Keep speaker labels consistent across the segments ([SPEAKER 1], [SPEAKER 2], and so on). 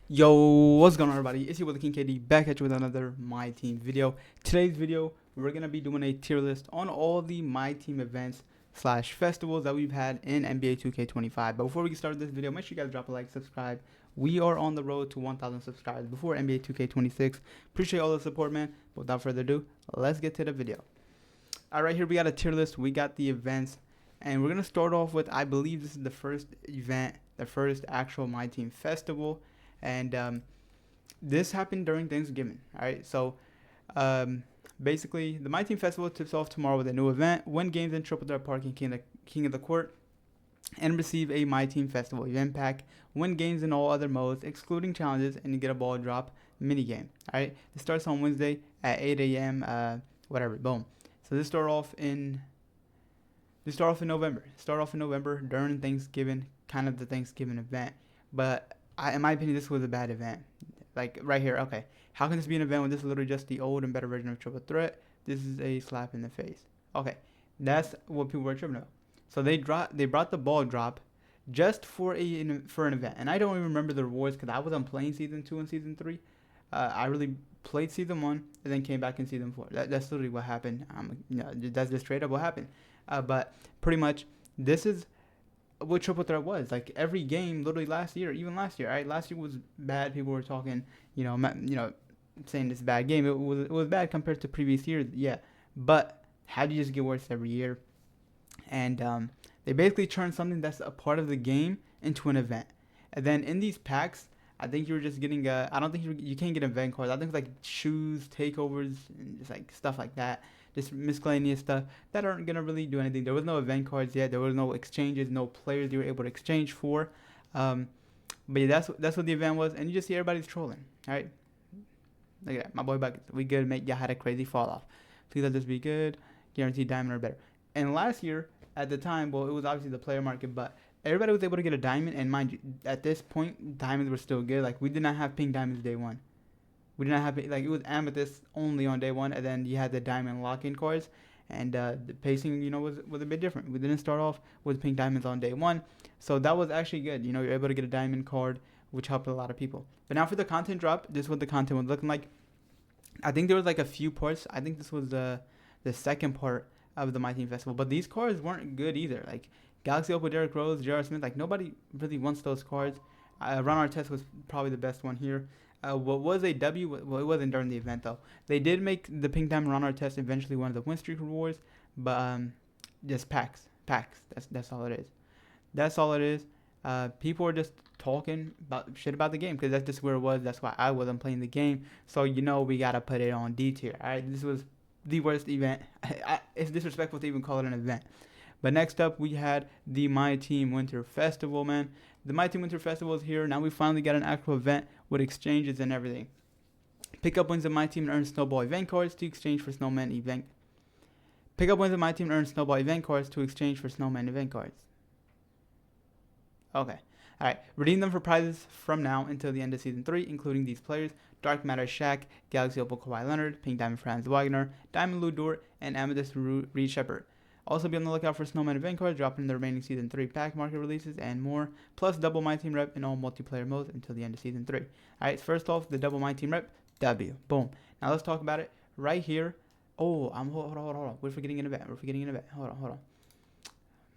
[SPEAKER 1] Yo, what's going on, everybody? It's your boy, the King KD, back at you with another My Team video. Today's video, we're gonna be doing a tier list on all the My Team events slash festivals that we've had in NBA 2K25. But before we get started this video, make sure you guys drop a like, subscribe. We are on the road to 1,000 subscribers before NBA 2K26. Appreciate all the support, man. But without further ado, let's get to the video. All right, here we got a tier list. We got the events, and we're gonna start off with, I believe this is the first event, the first actual My Team festival. And this happened during Thanksgiving. All right, so basically, the My Team Festival tips off tomorrow with a new event. Win games in Triple Threat Park and King of the Court, and receive a My Team Festival event pack. Win games in all other modes, excluding challenges, and you get a ball drop mini game. All right, it starts on Wednesday at 8 a.m. Whatever. Boom. So this start off in November. Start off in November during Thanksgiving, kind of the Thanksgiving event, but in my opinion, this was a bad event. Like right here, okay. How can this be an event when this is literally just the old and better version of Triple Threat? This is a slap in the face. Okay, that's what people were tripping about. So they brought the ball drop just for an event, and I don't even remember the rewards because I wasn't playing season 2 and season 3. I really played season 1 and then came back in season 4. That's literally what happened. That's just straight up what happened. But pretty much, this is what Triple Threat was. Like every game, literally last year, right? Last year was bad. People were talking, saying this bad game. It was bad compared to previous years, yeah. But how do you just get worse every year? And they basically turned something that's a part of the game into an event. And then in these packs, I think you were just getting I don't think you can't get event cards. I think it's like shoes, takeovers, and just like stuff like that. Just miscellaneous stuff that aren't gonna really do anything. There was no event cards yet. There was no exchanges, no players you were able to exchange for. But yeah, that's what the event was, and you just see everybody's trolling. All right, look at that, my boy Buckets. We good, mate. Y'all had a crazy fall off. Please let this be good. Guaranteed diamond or better. And last year at the time, well, it was obviously the player market, but everybody was able to get a diamond. And mind you, at this point, diamonds were still good. Like we did not have pink diamonds day one. We did not have it, like it was amethyst only on day one, and then you had the diamond lock-in cards, and the pacing, was a bit different. We didn't start off with pink diamonds on day one, so that was actually good. You're able to get a diamond card, which helped a lot of people. But now for the content drop, this is what the content was looking like. I think there was like a few parts. I think this was the second part of the My Team Festival, but these cards weren't good either. Like Galaxy Opal, Derrick Rose, J.R. Smith, like nobody really wants those cards. Ron Artest was probably the best one here. What was a W? Well, it wasn't during the event though. They did make the Pink Diamond Ron Artest eventually one of the win streak rewards, but just packs. That's all it is. That's all it is. People are just talking about shit about the game because that's just where it was. That's why I wasn't playing the game. So we gotta put it on D tier. All right, this was the worst event. It's disrespectful to even call it an event. But next up, we had the My Team Winter Festival, man. The My Team Winter Festival is here. Now we finally got an actual event with exchanges and everything. Pick up wins of My Team and earn Snowball event cards to exchange for Snowman event. Pick up wins of My Team and earn Snowball event cards to exchange for Snowman event cards. Okay. Alright. Redeem them for prizes from now until the end of Season 3, including these players: Dark Matter Shaq, Galaxy Opal Kawhi Leonard, Pink Diamond Franz Wagner, Diamond Lou Dort, and Amethyst Reed Shepard. Also be on the lookout for Snowman event cards dropping in the remaining Season 3 pack market releases and more, plus double My Team rep in all multiplayer modes until the end of Season 3. Alright, first off, the double My Team rep, W. Boom. Now let's talk about it right here. Oh, hold on. We're forgetting an event. Hold on.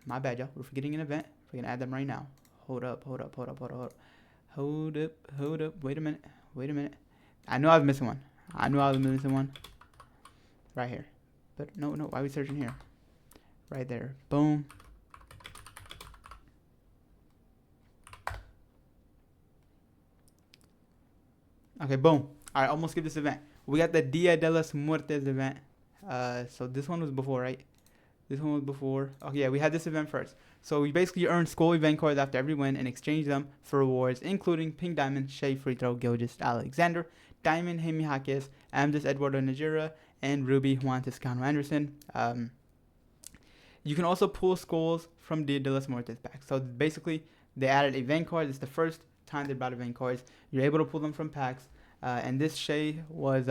[SPEAKER 1] My bad, y'all. We're forgetting an event. We're going to add them right now. Hold up. Wait a minute. I knew I was missing one. Right here. But no, why are we searching here? Right there. Boom. Okay, boom. Alright, almost skip this event. We got the Dia de los Muertes event. So this one was before, right? Okay, yeah, we had this event first. So we basically earn school event cards after every win and exchange them for rewards, including Pink Diamond, Shea Free Throw, Gilgeous Alexander, Diamond, Jaime Jaquez, Amethyst, Eduardo Najera, and Ruby, Juan Toscano Anderson. You can also pull skulls from Dia de los Muertes packs. So basically, they added event cards. It's the first time they brought event cards. You're able to pull them from packs. And this Shea was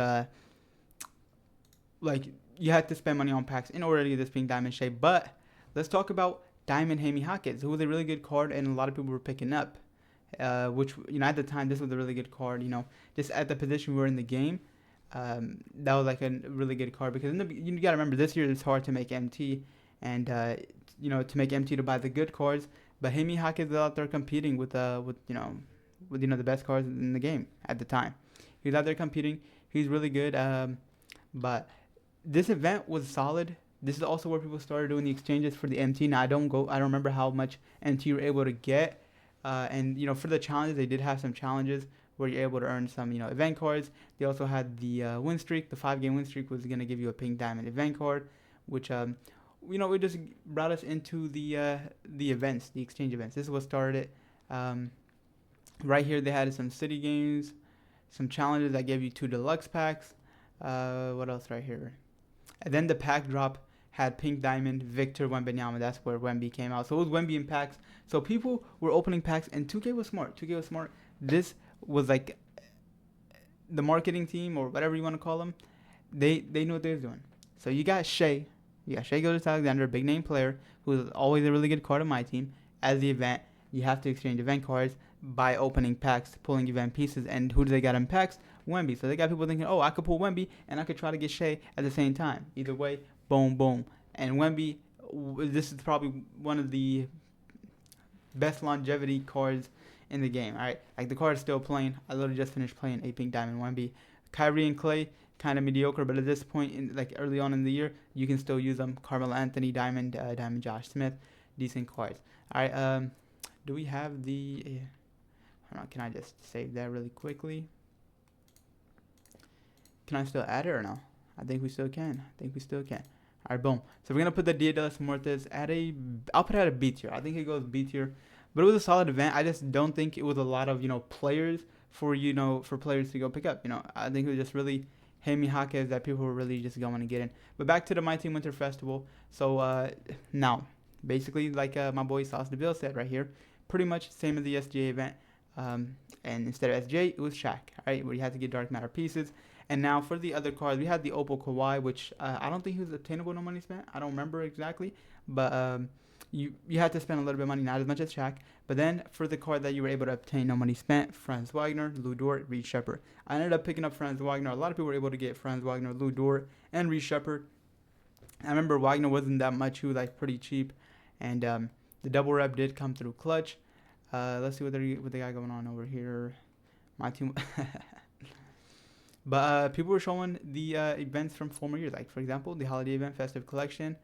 [SPEAKER 1] you had to spend money on packs in order to get this Pink Diamond Shea. But let's talk about Diamond Jaime Jaquez, who was a really good card and a lot of people were picking up. which at the time this was a really good card. Just at the position we were in the game, that was like a really good card because you gotta remember this year it's hard to make MT, and to make MT to buy the good cards. But Hemi Hake is out there competing with the best cards in the game at the time. He's out there competing. He's really good. But this event was solid. This is also where people started doing the exchanges for the MT. Now I don't remember how much MT you were able to get. And for the challenges, they did have some challenges where you're able to earn some event cards. They also had the win streak. The 5-game win streak was gonna give you a pink diamond event card, which it just brought us into the events, the exchange events. This is what started it. Right here they had some city games, some challenges that gave you 2 deluxe packs. What else right here? And then the pack drop had pink diamond Victor Wembanyama. That's where Wemby came out. So it was Wemby in packs. So people were opening packs, and 2K was smart. This was like the marketing team or whatever you want to call them. They knew what they were doing. So you got Shea. You got Shea Gilgeous-Alexander, a big name player who's always a really good card on my team. As the event, you have to exchange event cards by opening packs, pulling event pieces. And who do they got in packs? Wemby. So they got people thinking, oh, I could pull Wemby and I could try to get Shea at the same time. Either way, boom, boom. And Wemby, this is probably one of the best longevity cards in the game. All right, like the card is still playing. I literally just finished playing a pink diamond Wemby. Kyrie and Clay, kind of mediocre, but at this point, early on in the year, you can still use them. Carmelo Anthony, Diamond Josh Smith, decent cards. All right, do we have the? Hold on, can I just save that really quickly? Can I still add it or no? I think we still can. All right, boom. So we're gonna put the Dia de los Muertos at I'll put it at a B tier. I think it goes B tier, but it was a solid event. I just don't think it was a lot of players for players to go pick up. I think it was just really Hemi Hakes that people were really just going to get in. But back to the Myteam Winter Festival. So now, basically, like my boy Sauce DeVille said right here, pretty much same as the SGA event. And instead of SGA, it was Shaq, right? Where you had to get dark matter pieces. And now for the other cards, we had the Opal Kawhi, which I don't think he was obtainable, no money spent. I don't remember exactly, but you had to spend a little bit of money, not as much as Shaq. But then for the card that you were able to obtain, no money spent, Franz Wagner, Lou Dort, Reed Shepard. I ended up picking up Franz Wagner. A lot of people were able to get Franz Wagner, Lou Dort, and Reed Shepard. I remember Wagner wasn't that much. He was like pretty cheap, and the double rep did come through clutch. Let's see what they got going on over here. My team. But people were showing the events from former years. Like, for example, the holiday event, Festive Collection.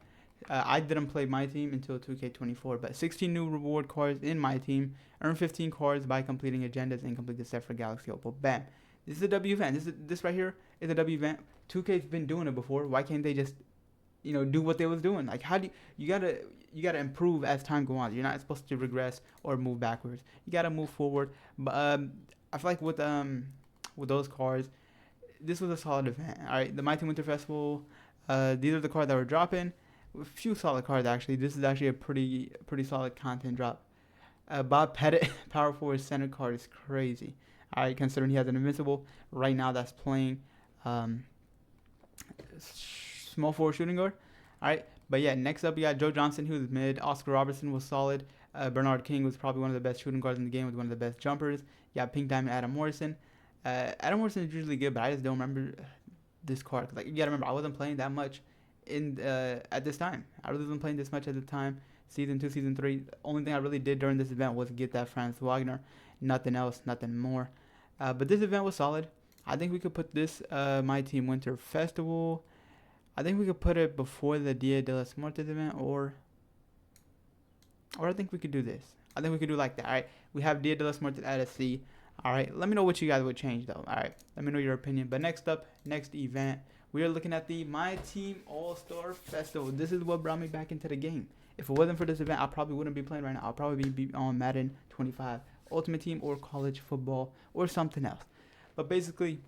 [SPEAKER 1] I didn't play my team until 2K24, but 16 new reward cards in my team. Earn 15 cards by completing agendas and complete the set for Galaxy Opal. Bam. This is a W event. This right here is a W event. 2K's been doing it before. Why can't they just, do what they was doing? Like, how do you gotta improve as time goes on. You're not supposed to regress or move backwards. You gotta move forward. But I feel like with those cards, this was a solid event. All right, the Myteam Winter Festival. These are the cards that were dropping. A few solid cards actually. This is actually a pretty solid content drop. Bob Pettit, power forward center card is crazy. All right, considering he has an invincible right now that's playing small forward shooting guard. All right, but yeah, next up we got Joe Johnson, who was mid. Oscar Robertson was solid. Bernard King was probably one of the best shooting guards in the game, with one of the best jumpers. You got Pink Diamond Adam Morrison. Adam Morrison is usually good, but I just don't remember this card. Like, you gotta remember, I wasn't playing that much at this time. I really wasn't playing this much at the time. Season 2, Season 3. The only thing I really did during this event was get that Franz Wagner. Nothing else, nothing more. But this event was solid. I think we could put this Myteam Winter Festival. I think we could put it before the Dia de los Muertos event, or I think we could do this. I think we could do like that. All right, we have Dia de los Muertos at a C. All right, let me know what you guys would change though. All right, let me know your opinion. But next event, we are looking at the Myteam All-Star Festival. This is what brought me back into the game. If it wasn't for this event, I probably wouldn't be playing right now. I'll probably be on Madden 25, Ultimate Team, or college football, or something else. But basically,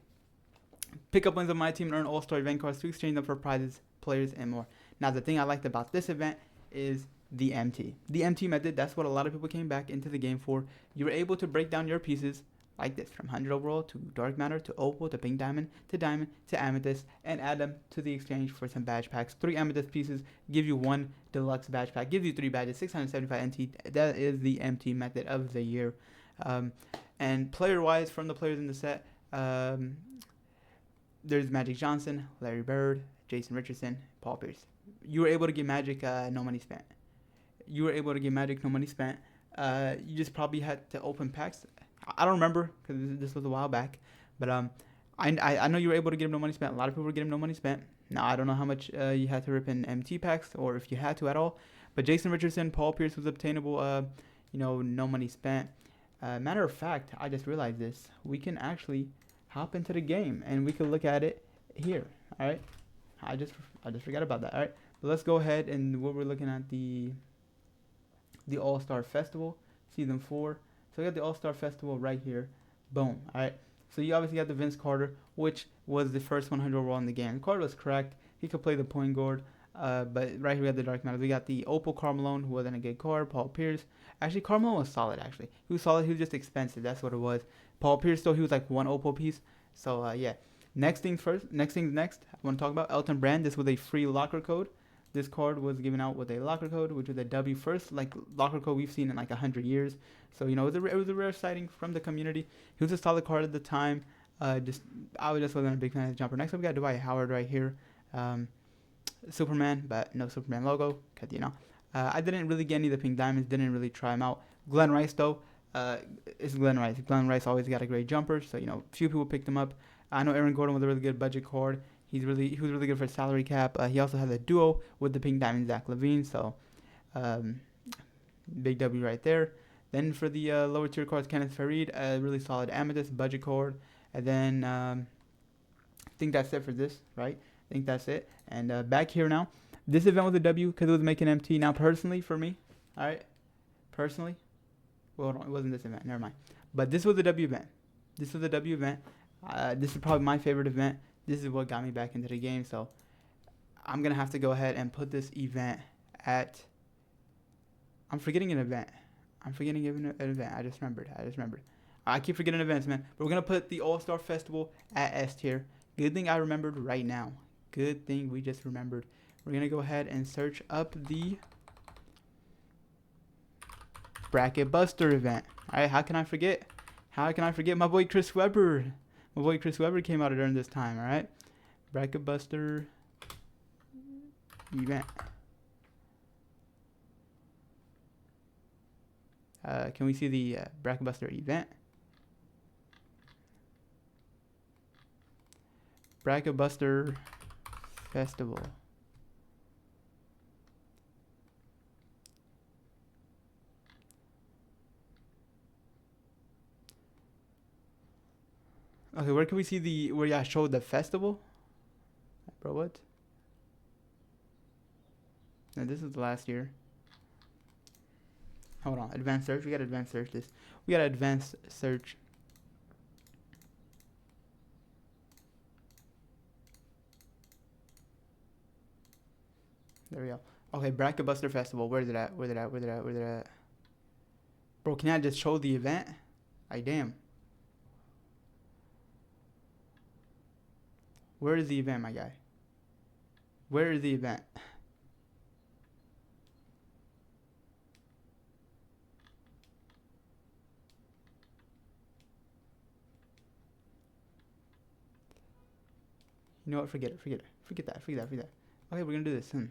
[SPEAKER 1] pick up wins on my team and earn All-Star event cards to exchange them for prizes, players, and more. Now, the thing I liked about this event is the MT. The MT method, that's what a lot of people came back into the game for. You were able to break down your pieces like this, from 100 overall to dark matter to opal to pink diamond to amethyst, and add them to the exchange for some badge packs. 3 amethyst pieces give you 1 deluxe badge pack, gives you 3 badges, 675 NT. That is the MT method of the year. And player-wise, from the players in the set, there's Magic Johnson, Larry Bird, Jason Richardson, Paul Pierce. You were able to get Magic, no money spent. You were able to get Magic, no money spent. You just probably had to open packs. I don't remember because this was a while back, but I know you were able to get him no money spent. A lot of people were getting no money spent. Now I don't know how much you had to rip in MT packs or if you had to at all. But Jason Richardson, Paul Pierce was obtainable. No money spent. Matter of fact, I just realized this. We can actually hop into the game and we can look at it here. All right. I just forgot about that. All right. But let's go ahead and what we're looking at the All-Star Festival Season 4. So we got the All-Star Festival right here. Boom. All right. So you obviously got the Vince Carter, which was the first 100 overall in the game. Carter was correct. He could play the point guard. But right here we got the Dark Matter. We got the Opal Carmelo, who wasn't a good card. Paul Pierce. Actually, Carmelo was solid, actually. He was solid. He was just expensive. That's what it was. Paul Pierce, though, he was like one Opal piece. So, yeah. Next things next. I want to talk about Elton Brand. This was a free locker code. This card was given out with a locker code, which was a W first, like locker code we've seen in like 100 years. So, it was a rare sighting from the community. He was a solid card at the time. I just wasn't a big fan of the jumper. Next up, we got Dwight Howard right here. Superman, but no Superman logo, because, I didn't really get any of the pink diamonds, didn't really try them out. Glenn Rice, though, is Glenn Rice. Glenn Rice always got a great jumper, so, few people picked him up. I know Aaron Gordon was a really good budget card. He was really good for salary cap. He also had a duo with the pink diamond Zach LaVine, so big W right there. Then for the lower tier cards, Kenneth Farid, a really solid amethyst budget card. And then I think that's it for this, right? I think that's it. And back here now, this event was a W because it was making MT. Now, personally, for me, all right, well, it wasn't this event. Never mind. But this was a W event. This is probably my favorite event. This is what got me back into the game. So I'm going to have to go ahead and put this event at... I'm forgetting an event. I just remembered. I keep forgetting events, man. But we're going to put the All-Star Festival at S tier. Good thing I remembered right now. Good thing we just remembered. We're going to go ahead and search up the Bracket Buster event. All right, how can I forget? My boy Chris Webber. Came out during this time, all right? Bracket Buster event. Can we see the Bracket Buster event? Bracket Buster Festival. Okay, where can we see where y'all showed the festival? Bro, what? No, this is the last year. Hold on, advanced search. We gotta advanced search this. There we go. Okay, Bracket Buster Festival. Where's it at? Bro, can I just show the event? Damn. Where is the event, my guy? Where is the event? You know what? Forget it. Forget that. Okay, we're gonna do this. I'm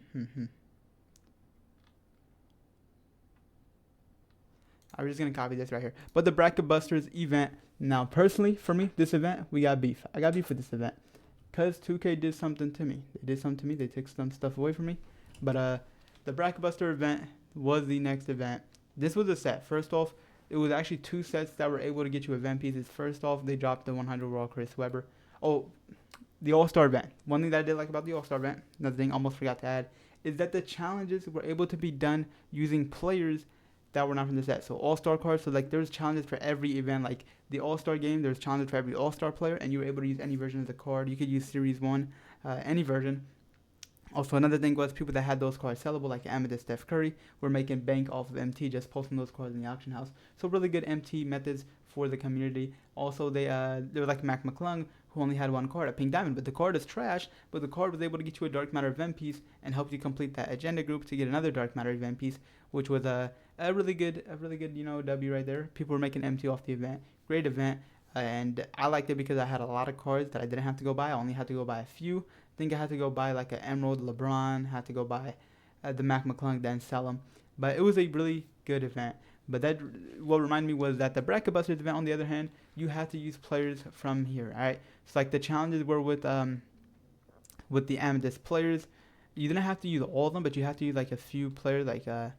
[SPEAKER 1] just gonna copy this right here. But the Bracket Busters event. Now, personally, for me, this event, we got beef. I got beef with this event. Because 2K did something to me. They took some stuff away from me. But the Bracket Buster event was the next event. This was a set. First off, it was actually two sets that were able to get you event pieces. First off, they dropped the 100 overall Chris Webber. Oh, the All-Star event. One thing that I did like about the All-Star event, another thing I almost forgot to add, is that the challenges were able to be done using players that were not from the set. So All-Star cards, so like there's challenges for every event. Like the All-Star game, there's challenges for every All-Star player, and you were able to use any version of the card. You could use Series 1, any version. Also, another thing was people that had those cards sellable, like Amethyst Steph Curry, were making bank off of MT, just posting those cards in the auction house. So really good MT methods for the community. Also, they were like Mac McClung, who only had one card, a pink diamond, but the card is trash, but the card was able to get you a dark matter event piece and help you complete that agenda group to get another dark matter event piece, which was a really good, W right there. People were making MT off the event. Great event, and I liked it because I had a lot of cards that I didn't have to go buy. I only had to go buy a few. I think I had to go buy like an Emerald LeBron. Had to go buy the Mac McClung, then sell them. But it was a really good event. But that what reminded me was that the Bracket Busters event, on the other hand, you had to use players from here. All right, so like the challenges were with the Amethyst players. You didn't have to use all of them, but you had to use like a few players, like you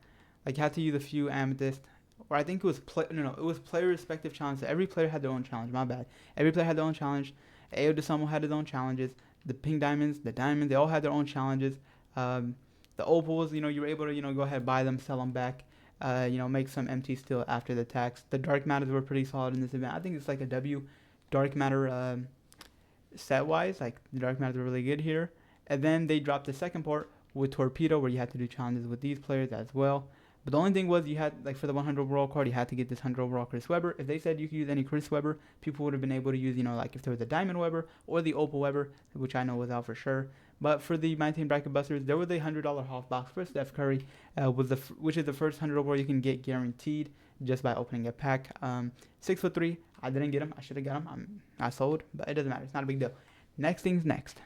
[SPEAKER 1] had to use a few Amethyst, or I think it was it was player respective challenges. Every player had their own challenge. My bad. Every player had their own challenge. Ao DeSumo had his own challenges. The pink diamonds, the diamonds, they all had their own challenges. The opals, you were able to go ahead, buy them, sell them back. Make some MT still after the tax. The dark matters were pretty solid in this event. I think it's like a W dark matter set wise. Like the dark matters were really good here. And then they dropped the second part with Torpedo, where you had to do challenges with these players as well. But the only thing was you had, like, for the 100 overall card, you had to get this 100 overall Chris Webber. If they said you could use any Chris Webber, people would have been able to use, like if there was a Diamond Webber or the Opal Webber, which I know was out for sure. But for the Myteam Bracket Busters, there was a $100 half box for Steph Curry, which is the first 100 overall you can get guaranteed just by opening a pack. 6'3", I didn't get him. I should have got him. I sold, but it doesn't matter. It's not a big deal. Next thing's next.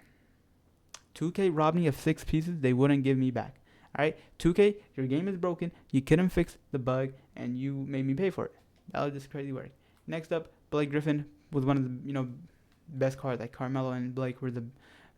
[SPEAKER 1] 2K robbed me of 6 pieces they wouldn't give me back. Alright, 2K, your game is broken. You couldn't fix the bug, and you made me pay for it. That was just crazy work. Next up, Blake Griffin was one of the best cards. Like Carmelo and Blake were the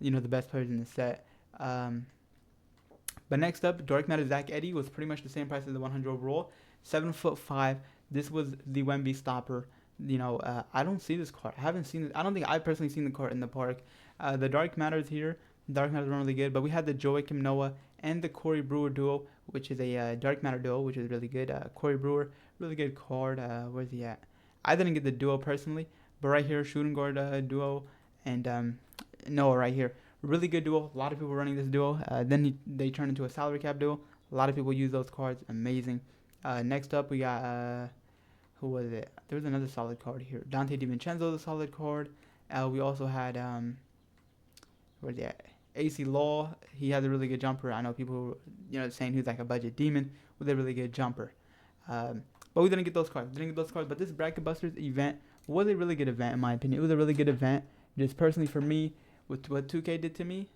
[SPEAKER 1] best players in the set. But next up, Dark Matter Zach Edey was pretty much the same price as the 100 overall. 7'5". This was the Wemby stopper. I don't see this card. I haven't seen it. I don't think I've personally seen the card in the park. The Dark Matters here. Dark Matters were really good, but we had the Joakim Noah and the Corey Brewer duo, which is a Dark Matter duo, which is really good. Corey Brewer, really good card. Where's he at? I didn't get the duo personally, but right here, shooting guard duo, and Noah right here. Really good duo. A lot of people running this duo. Then they turned into a salary cap duo. A lot of people use those cards. Amazing. Next up, we got, who was it? There was another solid card here. Dante DiVincenzo is a solid card. We also had, where's he at? AC Law, he has a really good jumper. I know people, saying he's like a budget demon with a really good jumper. But we didn't get those cards. But this Bracket Busters event was a really good event, in my opinion. It was a really good event. Just personally for me, with what 2K did to me,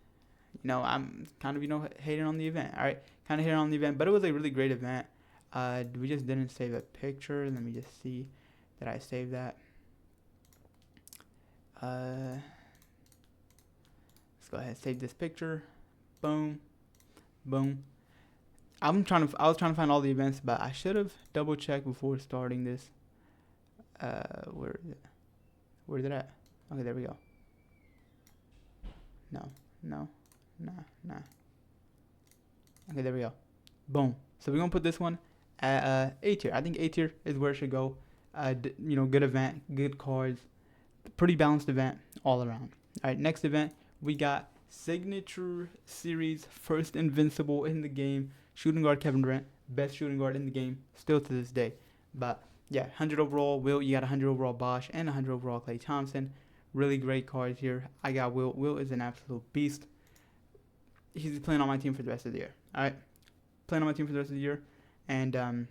[SPEAKER 1] I'm kind of, hating on the event. All right, kind of hating on the event. But it was a really great event. We just didn't save a picture. Let me just see that I saved that. Go ahead, save this picture. Boom, boom. I was trying to find all the events, but I should have double checked before starting this. Where is it? Where is it at? Okay, there we go. No. Okay, there we go. Boom. So we're gonna put this one at A tier. I think A tier is where it should go. Good event, good cards, pretty balanced event all around. All right, next event. We got Signature Series first invincible in the game. Shooting guard Kevin Durant. Best shooting guard in the game. Still to this day. But yeah, 100 overall Will. You got 100 overall Bosch and 100 overall Klay Thompson. Really great cards here. I got Will. Will is an absolute beast. He's playing on my team for the rest of the year. Alright. Playing on my team for the rest of the year. And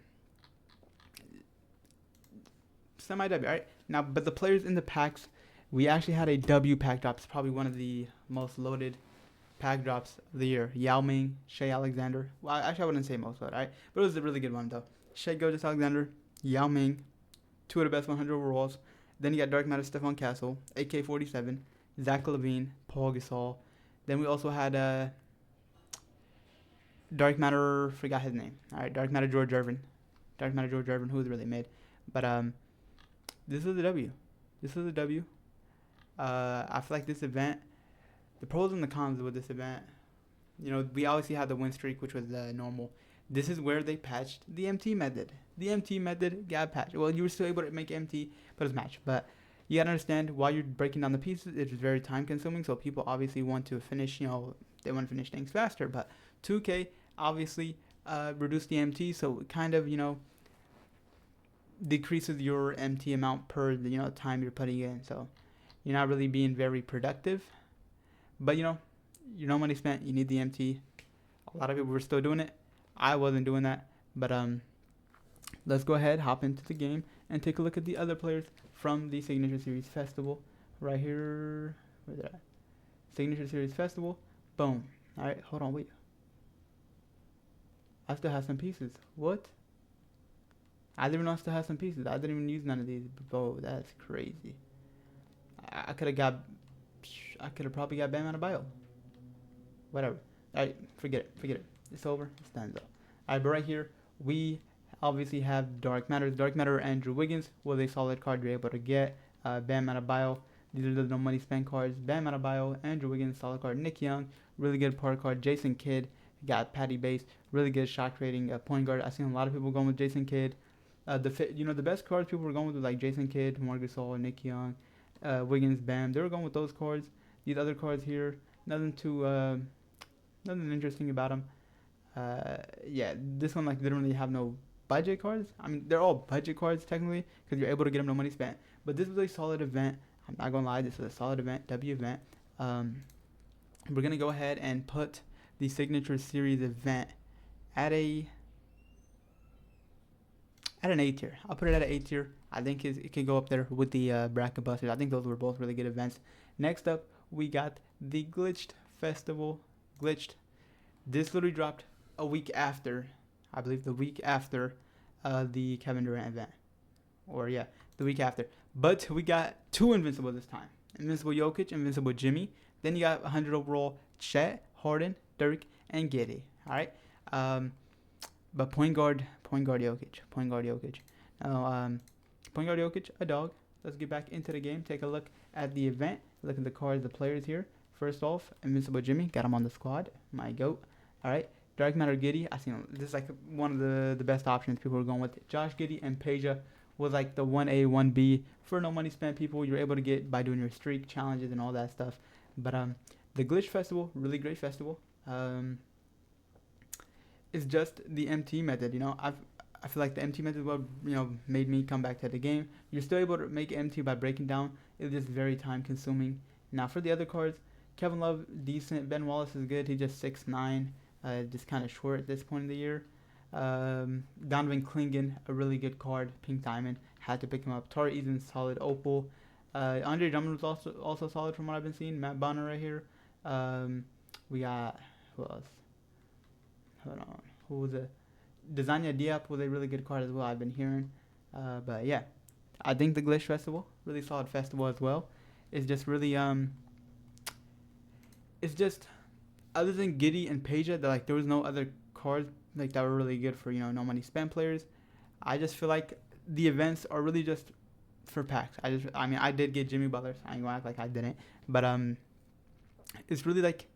[SPEAKER 1] semi-W. Alright. Now, but the players in the packs, we actually had a W pack drop. It's probably one of the most loaded pack drops of the year. Yao Ming, Shea Alexander. Well, actually, I wouldn't say most loaded, right? But it was a really good one, though. Shea Gilgeous-Alexander, Yao Ming, 2 of the best 100 overalls. Then you got Dark Matter Stephon Castle, AK-47, Zach LaVine, Paul Gasol. Then we also had Dark Matter, forgot his name. All right, Dark Matter George Irvin. Who was really mid. But this is a W. I feel like this event, the pros and the cons with this event, we obviously had the win streak, which was normal. This is where they patched the MT method. The MT method got patched. Well, you were still able to make MT, but it was matched. But you gotta understand, while you're breaking down the pieces, it's very time consuming. So people obviously want to finish, they want to finish things faster. But 2K obviously reduced the MT, so it kind of, decreases your MT amount per the time you're putting in. So you're not really being very productive. But your no money spent, you need the MT. A lot of people were still doing it. I wasn't doing that. But let's go ahead, hop into the game, and take a look at the other players from the Signature Series Festival. Right here, where's that? Signature Series Festival. Boom. All right, hold on, wait. I still have some pieces. What? I didn't even know I still have some pieces. I didn't even use none of these. Bro, that's crazy. I could have got. I could have probably got Bam out of bio. Whatever. Alright, forget it. Forget it. It's over. It's done though. Alright, but right here, we obviously have Dark Matter. Dark Matter, Andrew Wiggins was a solid card you're able to get. Bam out of bio. These are the no money spent cards. Bam out of bio. Andrew Wiggins, solid card. Nick Young, really good part card. Jason Kidd, got Patty Base, really good shot creating point guard. I've seen a lot of people going with Jason Kidd. The best cards people were going with like Jason Kidd, Marcus Gasol, Nick Young, Wiggins, Bam. They were going with those cards. These other cards here, nothing interesting about them. Yeah, this one like they don't really have no budget cards. I mean, they're all budget cards technically because you're able to get them no money spent. But this was a solid event. I'm not gonna lie, this was a solid event, W event. We're gonna go ahead and put the Signature Series event at an A tier. I'll put it at an A tier. I think it can go up there with the Bracket Busters. I think those were both really good events. Next up, we got the Glitched Festival. Glitched. This literally dropped a week after, I believe the week after the Kevin Durant event. Or yeah, the week after. But we got two Invincible this time. Invincible Jokic, Invincible Jimmy. Then you got 100 overall Chet, Harden, Dirk, and Giddey. Alright? But point guard Jokic. Now, point guard Jokic, a dog. Let's get back into the game. Take a look at the event. Look at the cards, the players here. First off, Invincible Jimmy. Got him on the squad. My GOAT. Alright. Dark Matter Giddey. I seen this is like one of the best options people are going with. Josh Giddey and Peja was like the 1A, 1B for no money spent people you're able to get by doing your streak challenges and all that stuff. But the Glitch Festival, really great festival. It's just the MT method, I feel like the MT method is what made me come back to the game. You're still able to make MT by breaking down. It's just very time consuming. Now for the other cards, Kevin Love decent. Ben Wallace is good. He's just 6'9", just kind of short at this point in the year. Donovan Clingan, a really good card. Pink Diamond, had to pick him up. Tari Eason, solid opal. Andre Drummond was also solid from what I've been seeing. Matt Bonner right here. We got who else? Hold on. Who was it? Desanya Diop was a really good card as well, I've been hearing. But yeah, I think the Glitch Festival, really solid festival as well. It's just really it's just other than Giddey and Peja, that like there was no other cards like that were really good for no money spent players. I just feel like the events are really just for packs. I did get Jimmy Butler. So I ain't gonna act like I didn't, but it's really like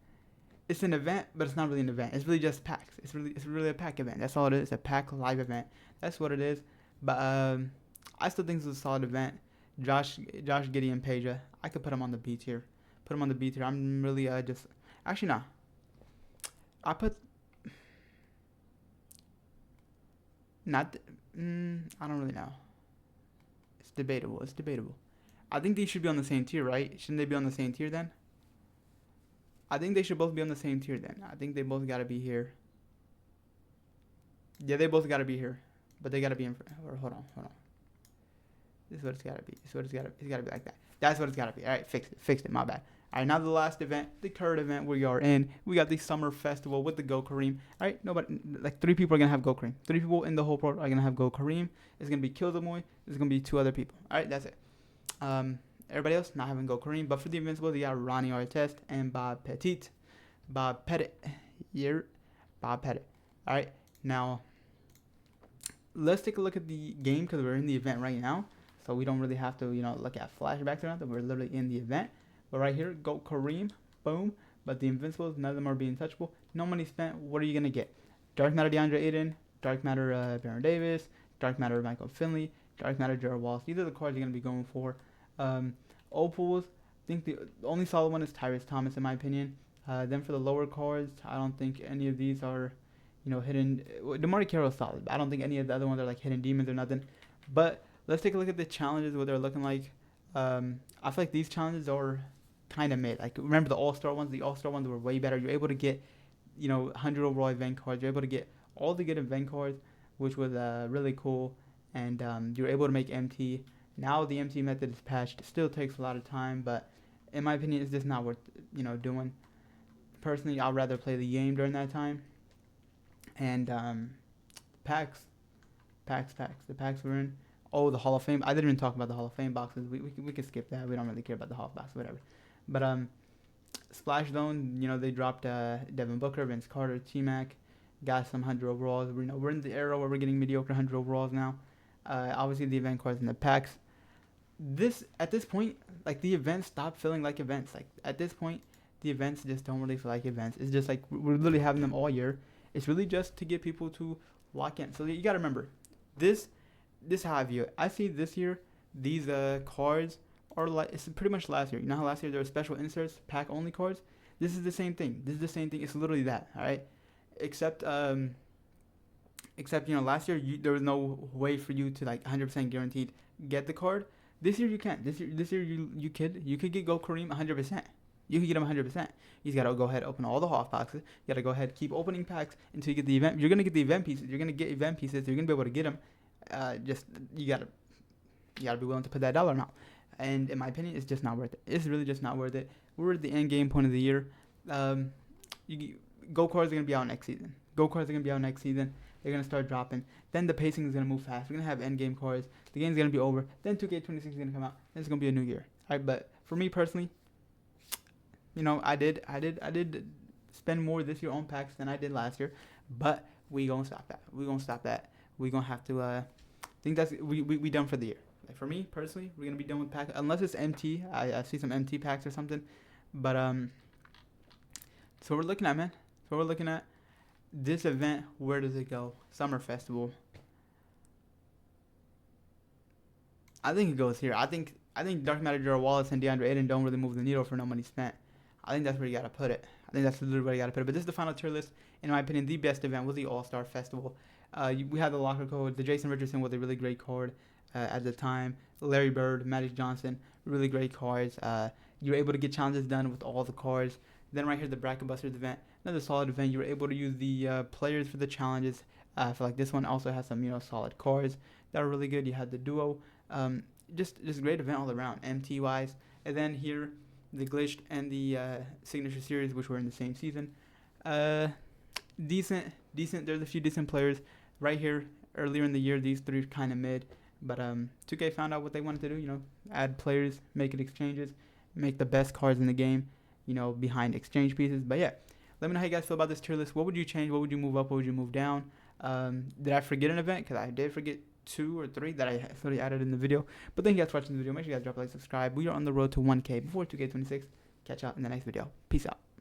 [SPEAKER 1] it's an event, but it's not really an event. It's really just packs. It's really a pack event. That's all it is. It's a pack live event. That's what it is. But I still think it's a solid event. Josh Giddey and Peja, I could put him on the B tier. I'm really just actually no. I put not. I don't really know. It's debatable. I think these should be on the same tier, right? Shouldn't they be on the same tier then? I think they should both be on the same tier then. I think they both got to be here. Yeah, they both got to be here. But they got to be in front. Hold on. This is what it's got to be. It's got to be like that. That's what it's got to be. All right, fixed it. My bad. All right, now the last event, the third event we are in. We got the Summer Festival with the Go Kareem. All right, nobody, like 3 people are going to have Go Kareem. 3 people in the whole pro are going to have Go Kareem. It's going to be Kildamoy. It's going to be 2 other people. All right, that's it. Everybody else not having Go Kareem. But for the Invincible, they got Ronnie Artest and Bob Pettit. Bob Pettit. All right, now let's take a look at the game because we're in the event right now. So we don't really have to, look at flashbacks or nothing. We're literally in the event. But right here, Go Kareem. Boom. But the Invincibles, none of them are being touchable. No money spent. What are you going to get? Dark Matter DeAndre Ayton. Dark Matter Baron Davis. Dark Matter Michael Finley. Dark Matter Gerald Wallace. These are the cards you're going to be going for. Opals, I think the only solid one is Tyrese Thomas in my opinion. Then for the lower cards, I don't think any of these are, hidden. DeMarre Carroll is solid, but I don't think any of the other ones are like hidden demons or nothing. But let's take a look at the challenges, what they're looking like. I feel like these challenges are kind of mid. Like remember the All-Star ones? The All-Star ones were way better. You're able to get, 100 overall event cards. You're able to get all the good event cards which was really cool. And you were able to make MT. Now the MT method is patched. It still takes a lot of time, but in my opinion, it's just not worth doing. Personally, I'd rather play the game during that time. And packs, the packs we're in. Oh, the Hall of Fame. I didn't even talk about the Hall of Fame boxes. We can skip that. We don't really care about the Hall of Box, whatever. But Splash Zone, they dropped Devin Booker, Vince Carter, T-Mac, got some 100 overalls. We're in the era where we're getting mediocre 100 overalls now. Obviously the event cards and the packs. At this point, like, the events stop feeling like events. Like, at this point, the events just don't really feel like events. It's just like we're literally having them all year. It's really just to get people to lock in. So you got to remember, this how I view it. I see this year, these cards are like, it's pretty much last year. You know how last year there were special inserts, pack only cards? This is the same thing. It's literally that, all right? Except last year there was no way for you to, like, 100% guaranteed get the card. This year you can. This year you could get Go Kareem 100%. You can get him 100%. You just gotta go ahead, open all the half boxes. You gotta go ahead, keep opening packs until you get the event. You're gonna get the event pieces. You're gonna get event pieces. You're gonna be able to get them. Just you gotta be willing to put that dollar amount. And in my opinion, it's just not worth it. It's really just not worth it. We're at the end game point of the year. Go cards are gonna be out next season. They're gonna start dropping. Then the pacing is gonna move fast. We're gonna have end game cards. The game's gonna be over. Then 2K26 is gonna come out. Then it's gonna be a new year. All right, but for me personally, I did spend more this year on packs than I did last year, but we gonna stop that. We gonna have to. I think that's we done for the year. Like, for me personally, we're gonna be done with packs unless it's MT. I see some MT packs or something, but so we're looking at, man. So we're looking at this event. Where does it go? Summer Festival. I think it goes here. I think Dark Matter, Gerald Wallace, and DeAndre Ayton don't really move the needle for no money spent. I think that's where you gotta put it. But this is the final tier list. In my opinion, the best event was the All-Star Festival. We had the locker code. The Jason Richardson was a really great card at the time. Larry Bird, Magic Johnson, really great cards. You were able to get challenges done with all the cards. Then right here, the Bracket Busters event. Another solid event. You were able to use the players for the challenges. I feel like this one also has some solid cards that are really good. You had the duo. Just a great event all around, MT wise. And then here, the Glitched and the Signature Series, which were in the same season. Decent. There's a few decent players right here. Earlier in the year, these three are kind of mid. But 2K found out what they wanted to do. Add players, make it exchanges, make the best cards in the game. Behind exchange pieces. But yeah, let me know how you guys feel about this tier list. What would you change? What would you move up? What would you move down? Did I forget an event? Because I did forget 2 or 3 that I actually added in the video. But thank you guys for watching the video. Make sure you guys drop a like, subscribe. We are on the road to 1K before 2K26. Catch y'all in the next video. Peace out.